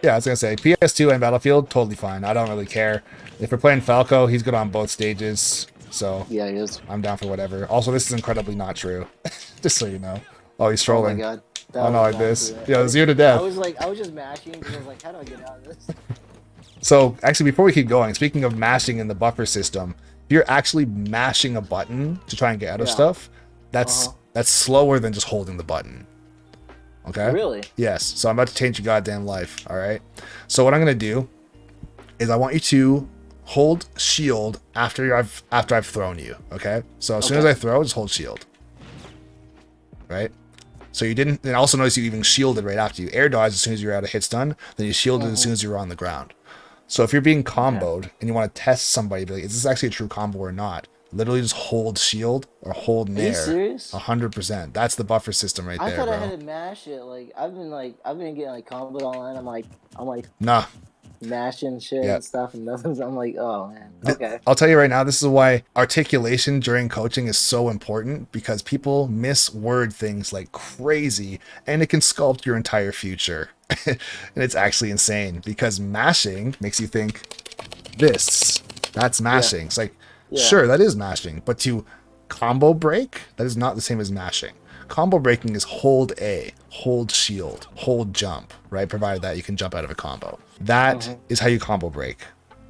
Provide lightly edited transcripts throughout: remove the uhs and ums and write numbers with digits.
Yeah, I was gonna say PS2 and Battlefield, totally fine. I don't really care. If we're playing Falco, he's good on both stages, so Yeah, he is. I'm down for whatever. Also, this is incredibly not true. Just so you know. Oh, he's Oh my trolling. god, that Oh no, was like not this. true. Yo, 0 to death. I was just mashing because I was like, how do I get out of this? So actually, before we keep going, speaking of mashing in the buffer system, if you're actually mashing a button to try and get out of Yeah. stuff, Uh huh. that's slower than just holding the button. Okay? Really? Yes. So I'm about to change your goddamn life. All right. So what I'm gonna do is I want you to hold shield after I've thrown you. Okay. So as soon as Okay. I throw, just hold shield. Right. So you didn't. And also notice you even shielded right after you air dodged as soon as you were out of hit stun. Then you shielded as soon as you were on the ground. So if you're being Okay. comboed and you want to test somebody, be like, is this actually a true combo or not? Literally just hold shield or hold Are you nair. serious? 100%. That's the buffer system right I there, thought I bro. had to mash it. I've been getting like comboed online. I'm like Nah. mashing shit Yeah. and stuff, and nothing's. I'm like, oh man. Okay. I'll tell you right now, this is why articulation during coaching is so important because people misword things like crazy and it can sculpt your entire future. And it's actually insane because mashing makes you think this. That's Yeah. mashing. It's like, Yeah. sure, that is mashing, but to combo break, that is not the same as mashing. Combo breaking is hold A, hold shield, hold jump, right? Provided that you can jump out of a combo. That Mhm. is how you combo break.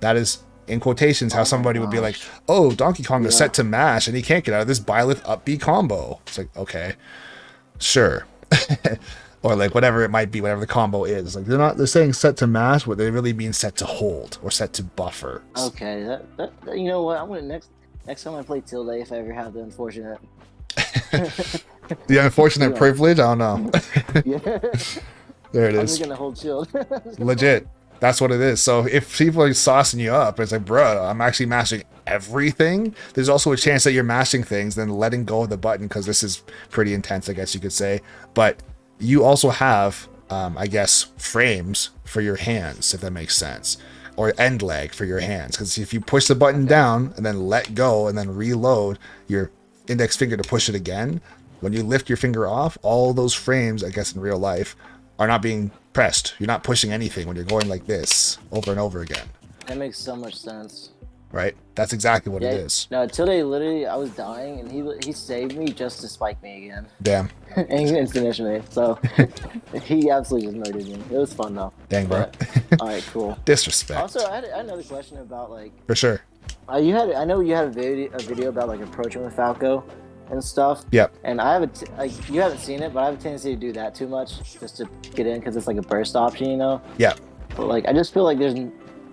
That is, in quotations, how Oh my somebody would be like, gosh. oh, Donkey Kong is Yeah. set to mash and he can't get out of this Byleth up B combo. It's like, okay, sure. Or like whatever it might be, whatever the combo is. Like they're saying set to mash, but they really mean set to hold or set to buffer. Okay. You know what? I'm gonna next time I play Tilde, if I ever have the unfortunate. The unfortunate Yeah. privilege, I don't know. Yeah. There it I'm just is. gonna hold shield. I'm just gonna hold Legit. That's what it is. So if people are saucing you up, it's like, bro, I'm actually mashing everything. There's also a chance that you're mashing things, then letting go of the button because this is pretty intense, I guess you could say. But you also have, I guess, frames for your hands, if that makes sense, or end lag for your hands. Because if you push the button Okay. down and then let go and then reload your index finger to push it again, when you lift your finger off, all those frames, I guess in real life, are not being pressed. You're not pushing anything when you're going like this over and over again, That makes so much sense. right? That's exactly what it Yeah. is. No, Tilde literally, I was dying, and he saved me just to spike me again, Damn. and he didn't finish me. So he absolutely just murdered me. It was fun though. Dang, bro. But all right, cool. Also, Disrespect. I had another question about like For sure. I know you had a video about like approaching with Falco and stuff. Yep. And I have like you haven't seen it, but I have a tendency to do that too much just to get in because it's like a burst option, you know. Yep. But like I just feel like there's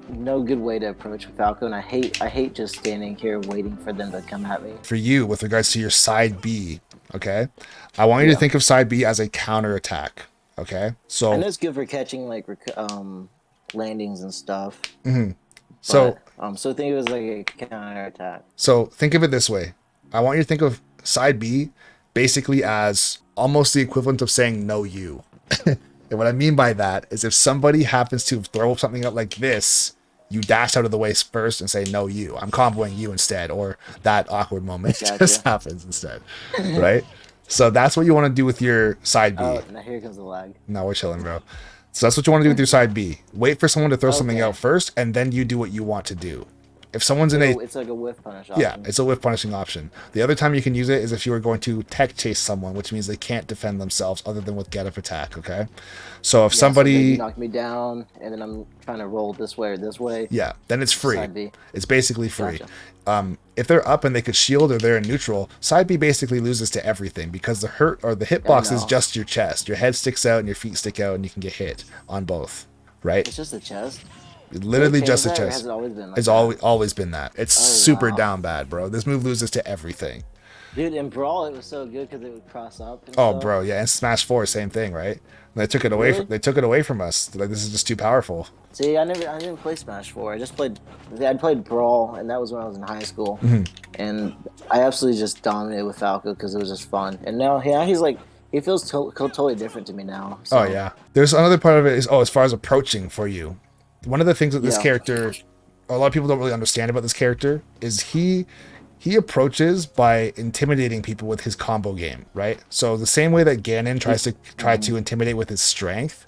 no good way to approach with Falco, and I hate just standing here waiting for them to come at me. For you, with regards to your side B, okay? I want you to Yeah. think of side B as a counter attack. Okay? I So know it's good for catching like landings and stuff, so but so think of it as like a counter attack. so think of it this way. I want you to think of side B basically as almost the equivalent of saying no you. And what I mean by that is if somebody happens to throw something up like this, you dash out of the way first and say no you. I'm comboing you instead, or that awkward moment just Gotcha. happens instead. Right? So that's what you want to do with your side B. Oh, now here comes the lag. No, we're chilling, bro. So that's what you want to do with your side B. Wait for someone to throw something Okay. out first, and then you do what you want to do. If someone's in a It's like a whiff punish yeah, option. it's a whiff punishing option. The other time you can use it is if you are going to tech chase someone, which means they can't defend themselves other than with get up attack. Okay, so if Yeah, so they somebody knock me down, and then I'm trying to roll this way or this way. yeah, then it's free. Side B. It's basically free. Gotcha. If they're up and they could shield or they're in neutral, side B basically loses to everything because the hurt or the I hitbox is know. just your chest. Your head sticks out and your feet stick out, and you can get hit on both. Right? It's just the chest. Did Literally they just change the that, or chest. has it always been like It's that? always been that. It's Oh super wow, down bad, bro. This move loses to everything. dude! In Brawl, it was so good because it would cross up and Oh, stuff. bro, yeah, and Smash Four, same thing, right? And they took it away from Really? they took it away from us. They're like, this is just too powerful. See, I didn't play Smash 4. I played Brawl, and that was when I was in high school. Mm-hmm. And I absolutely just dominated with Falco because it was just fun. And now, yeah, he's like, he feels totally different to me now. So, Oh yeah. There's another part of it is as far as approaching for you. One of the things that this yeah, character, a lot of people don't really understand about this character is he approaches by intimidating people with his combo game, right? So the same way that Ganon tries to intimidate with his strength,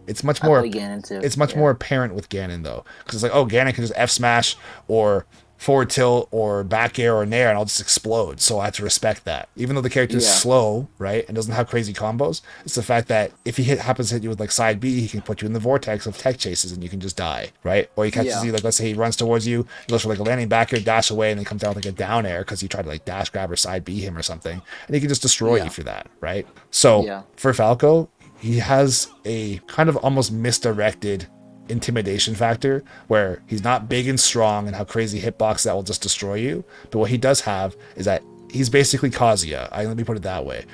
It's much I more. play Ganon too. It's much more apparent with Ganon though, because it's like, oh, Ganon can just F smash or forward tilt or back air or nair, and I'll just explode. So I have to respect that, even though the character is slow, right, and doesn't have crazy combos. It's the fact that if he happens to hit you with like side B, he can put you in the vortex of tech chases, and you can just die, right? Or he catches you, like let's say he runs towards you, he goes for like a landing back air, dash away, and then comes down with like a down air because you tried to like dash grab or side B him or something, and he can just destroy you for that, right? So for Falco, he has a kind of almost misdirected intimidation factor where he's not big and strong and have crazy hitbox that will just destroy you. But what he does have is that he's basically Kazuya. Let me put it that way.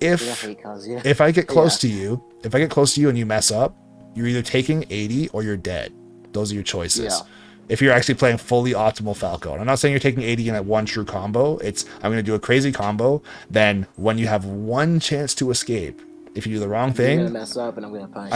If I get close to you, and you mess up, you're either taking 80 or you're dead. Those are your choices. If you're actually playing fully optimal Falco. And I'm not saying you're taking 80 in that one true combo. It's I'm going to do a crazy combo. Then when you have one chance to escape, if you do the wrong thing, you're gonna mess up, and I'm gonna punish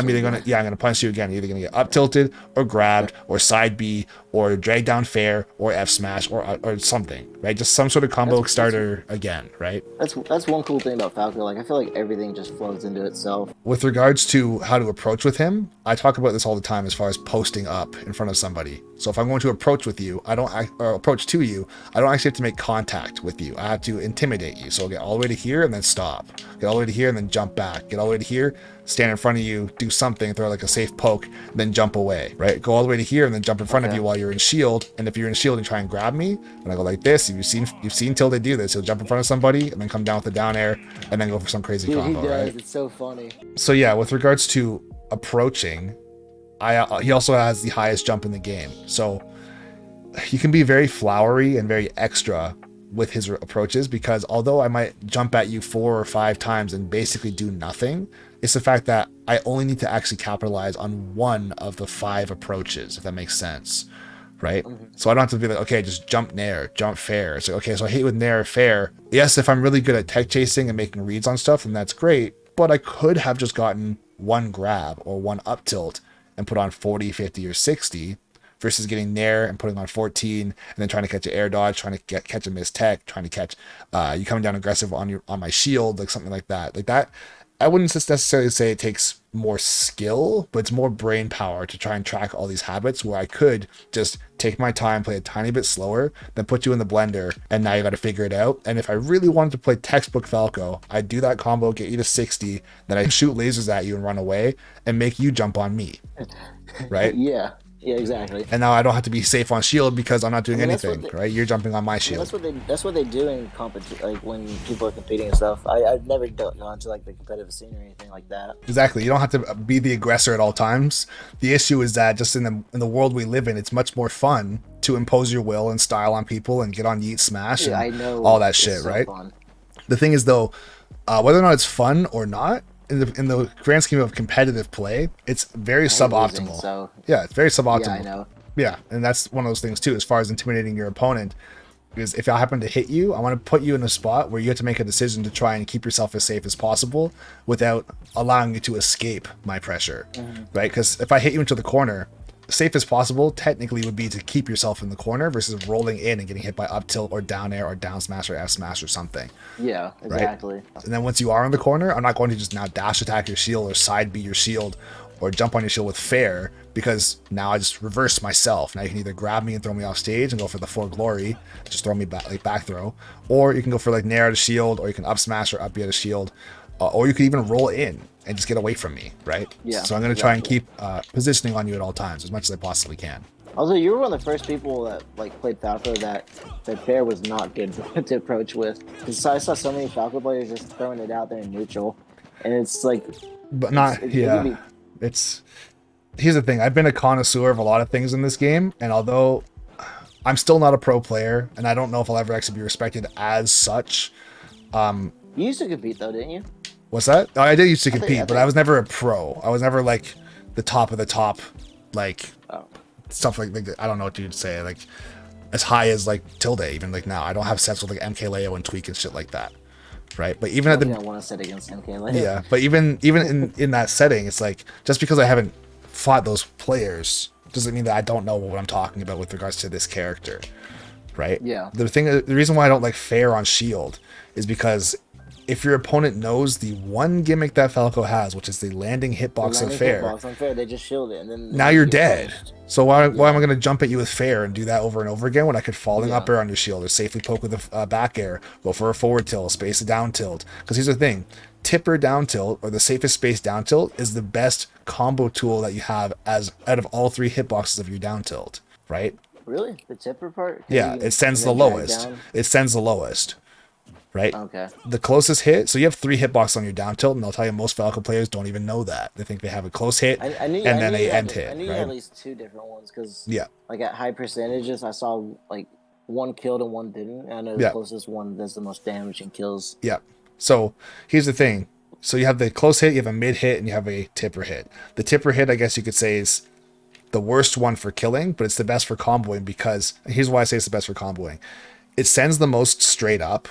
you. I'm gonna punish you again. You're either gonna get up tilted or grabbed or side B or drag down fair or F smash or something, right? Just some sort of combo starter again, right? That's one cool thing about Falco. Like I feel like everything just flows into itself. With regards to how to approach with him, I talk about this all the time as far as posting up in front of somebody. So if I'm going to approach with you, approach to you, I don't actually have to make contact with you. I have to intimidate you. So I'll get all the way to here and then stop. Get all the way to here and then jump back. Get all the way to here, stand in front of you, do something, throw like a safe poke, then jump away, right? Go all the way to here and then jump in front of you while you're in shield. And if you're in shield and try and grab me, and I go like this, you've seen Tilde do this. He'll jump in front of somebody and then come down with a down air and then go for some crazy combo, right? It's so funny. So yeah, with regards to approaching, he also has the highest jump in the game. So he can be very flowery and very extra with his approaches, because although I might jump at you 4 or 5 times and basically do nothing, it's the fact that I only need to actually capitalize on one of the 5 approaches, if that makes sense, right? So I don't have to be like, okay, just jump nair, jump fair. It's like, okay, so I hit with nair, fair. Yes, if I'm really good at tech chasing and making reads on stuff, then that's great, but I could have just gotten one grab or one up tilt and put on 40, 50, or 60, versus getting nair and putting on 14 and then trying to catch an air dodge, trying to catch a missed tech, trying to catch you coming down aggressive on my shield, like something like that. Like that, I wouldn't just necessarily say it takes more skill, but it's more brain power to try and track all these habits, where I could just take my time, play a tiny bit slower, then put you in the blender, and now you got to figure it out. And if I really wanted to play textbook Falco, I'd do that combo, get you to 60, then I'd shoot lasers at you and run away and make you jump on me, right? Yeah, exactly. And now I don't have to be safe on shield because I'm not doing anything, right? You're jumping on my shield. That's what they do in competition, like when people are competing and stuff. I've never gone to like the competitive scene or anything like that. Exactly. You don't have to be the aggressor at all times. The issue is that just in the world we live in, it's much more fun to impose your will and style on people and get on yeet smash and all that shit, right? Fun. The thing is though, whether or not it's fun or not, in the grand scheme of competitive play, it's very suboptimal. Yeah, it's very suboptimal. Yeah, I know. Yeah, and that's one of those things too, as far as intimidating your opponent, is if I happen to hit you, I want to put you in a spot where you have to make a decision to try and keep yourself as safe as possible without allowing you to escape my pressure, right? Because if I hit you into the corner, safe as possible technically would be to keep yourself in the corner versus rolling in and getting hit by up tilt or down air or down smash or F smash or something. Yeah, exactly. Right? And then once you are in the corner, I'm not going to just now dash attack your shield or side B your shield or jump on your shield with fair, because now I just reverse myself. Now you can either grab me and throw me off stage and go for the 4 glory, just throw me back, like back throw, or you can go for like nair at a shield, or you can up smash or up B at a shield, or you could even roll in and just get away from me, right? Yeah. So I'm going to try and keep positioning on you at all times as much as I possibly can. Also, you were one of the first people that like played Falco that fair was not good to approach with. Because I saw so many Falco players just throwing it out there in neutral, and it's like, but not it's here's the thing. I've been a connoisseur of a lot of things in this game, and although I'm still not a pro player, and I don't know if I'll ever actually be respected as such. You used to compete though, didn't you? What's that? I did used to compete, but I was never a pro. I was never like the top of the top, like stuff like I don't know what you'd say, like as high as like Tilde. Even like now, I don't have sets with like MK Leo and Tweak and shit like that, right? But even at the I want to set against MK Leo. Yeah, but even in that setting, it's like just because I haven't fought those players doesn't mean that I don't know what I'm talking about with regards to this character, right? Yeah. The reason why I don't like fair on shield is because if your opponent knows the one gimmick that Falco has, which is the landing hitbox of fair, unfair, they just shield it, and then now you're dead. punished. So why am I going to jump at you with fair and do that over and over again when I could falling up air on your shield or safely poke with a back air, go for a forward tilt, space a down tilt? Because here's the thing, tipper down tilt or the safest space down tilt is the best combo tool that you have as out of all 3 hitboxes of your down tilt, right? Really? The tipper part? Yeah, it sends the lowest. It sends the lowest. Right? Okay. The closest hit, so you have 3 hitboxes on your down tilt, and I'll tell you, most Falco players don't even know that. They think they have a close hit and then a end hit. I knew you right? had at least 2 different ones because, yeah, like at high percentages, I saw like 1 killed and 1 didn't. And I know the closest one does the most damage and kills. Yeah. So here's the thing. So you have the close hit, you have a mid hit, and you have a tipper hit. The tipper hit, I guess you could say, is the worst one for killing, but it's the best for comboing because here's why I say it's the best for comboing. It sends the most straight up,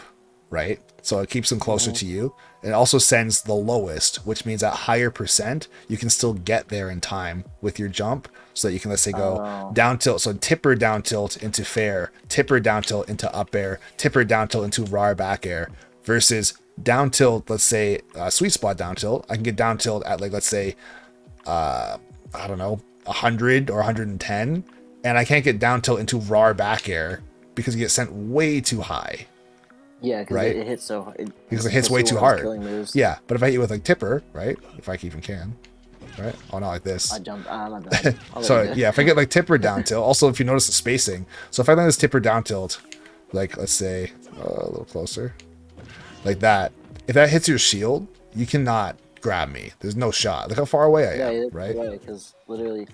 right? So it keeps them closer to you. It also sends the lowest, which means at higher percent, you can still get there in time with your jump so that you can, let's say, go down tilt. So tipper down tilt into fair, tipper down tilt into up air, tipper down tilt into raw back air versus down tilt, let's say, sweet spot down tilt. I can get down tilt at, like, let's say, I don't know, 100 or 110. And I can't get down tilt into raw back air because you get sent way too high. Yeah, because it hits so hard. Because it hits way too hard. Yeah, but if I hit you with like tipper, right? If I even can, right? Oh, not like this. I jumped. I'm not done. So yeah, if I get like tipper down tilt, also if you notice the spacing. So if I land this tipper down tilt, like let's say a little closer, like that. If that hits your shield, you cannot grab me. There's no shot. Look how far away I am, right? Because literally.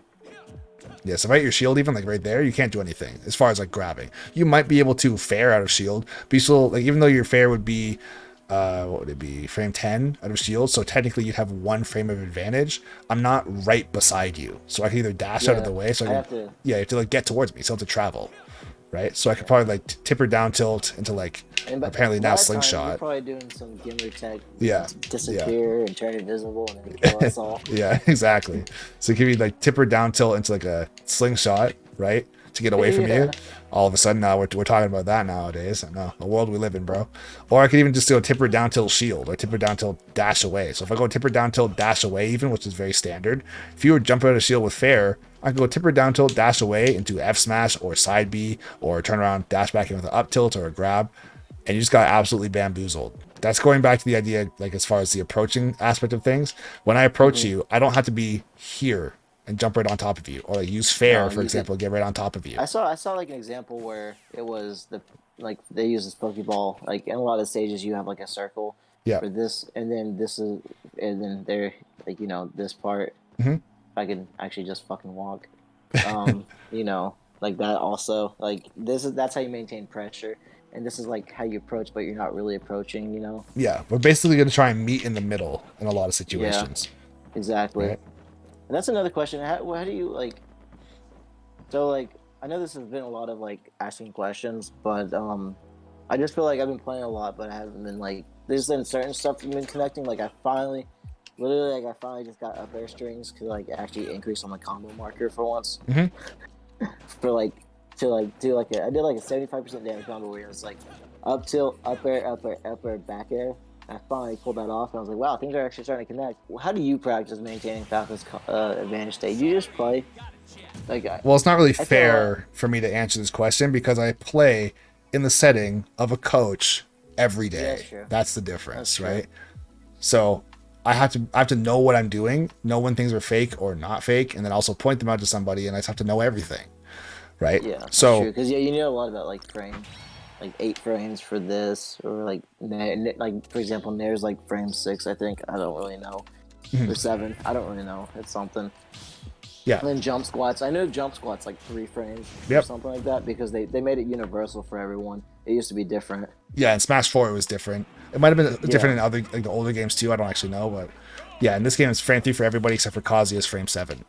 Yeah, so if I hit your shield even like right there, you can't do anything as far as like grabbing. You might be able to fair out of shield, but you still, like, even though your fair would be what would it be, frame 10 out of shield, so technically you'd have 1 frame of advantage. I'm not right beside you, so I can either dash out of the way, so you have to like get towards me, so I have to travel, right? So I could probably like tipper down tilt into like apparently now slingshot. You're probably doing some gimmick tech. Yeah. Disappear and turn invisible and then kill us all. Yeah, exactly. So give you like tipper down tilt into like a slingshot, right? To get away from you. All of a sudden now we're talking about that nowadays. No, the world we live in, bro. Or I could even just do a tipper down tilt shield or tipper down tilt dash away. So if I go tipper down tilt dash away even, which is very standard, if you were jumping out of shield with fair, I could go tipper down tilt dash away into F smash or side B or turn around dash back in with an up tilt or a grab, and you just got absolutely bamboozled. That's going back to the idea, like as far as the approaching aspect of things. When I approach you, I don't have to be here and jump right on top of you, or like use fair, for example, get right on top of you. I saw like an example where it was like they use this Pokeball, like in a lot of stages you have like a circle for this, and then this is, and then there, like, you know, this part. I can actually just fucking walk, you know, like that. Also, like that's how you maintain pressure. And this is like how you approach, but you're not really approaching, you know? Yeah, we're basically going to try and meet in the middle in a lot of situations. Yeah, exactly. Right? And that's another question. How do you, like... So, like, I know this has been a lot of, like, asking questions, but I just feel like I've been playing a lot, but I haven't been, like... There's been certain stuff that's been connecting. Like, I finally just got up air strings to, like, actually increase on the combo marker for once. For, like... To like do like I did like a 75% damage combo where it was like up tilt, up air, back air. I finally pulled that off, and I was like, wow, things are actually starting to connect. How do you practice maintaining Falco's advantage state? You just play? Like, well, it's not really fair for me to answer this question because I play in the setting of a coach every day. Yeah, that's the difference, right? So I have to know what I'm doing, know when things are fake or not fake, and then also point them out to somebody, and I just have to know everything. Right. Yeah. So because you know a lot about like frame, like 8 frames for this, or like for example, Nair's like frame 6. I think I don't really know, or 7. I don't really know. It's something. Yeah. And then jump squats. I know jump squats like 3 frames or something like that because they made it universal for everyone. It used to be different. Yeah, in Smash 4 it was different. It might have been different in other like the older games too. I don't actually know, but yeah, in this game it's frame 3 for everybody except for Kazuya's frame 7.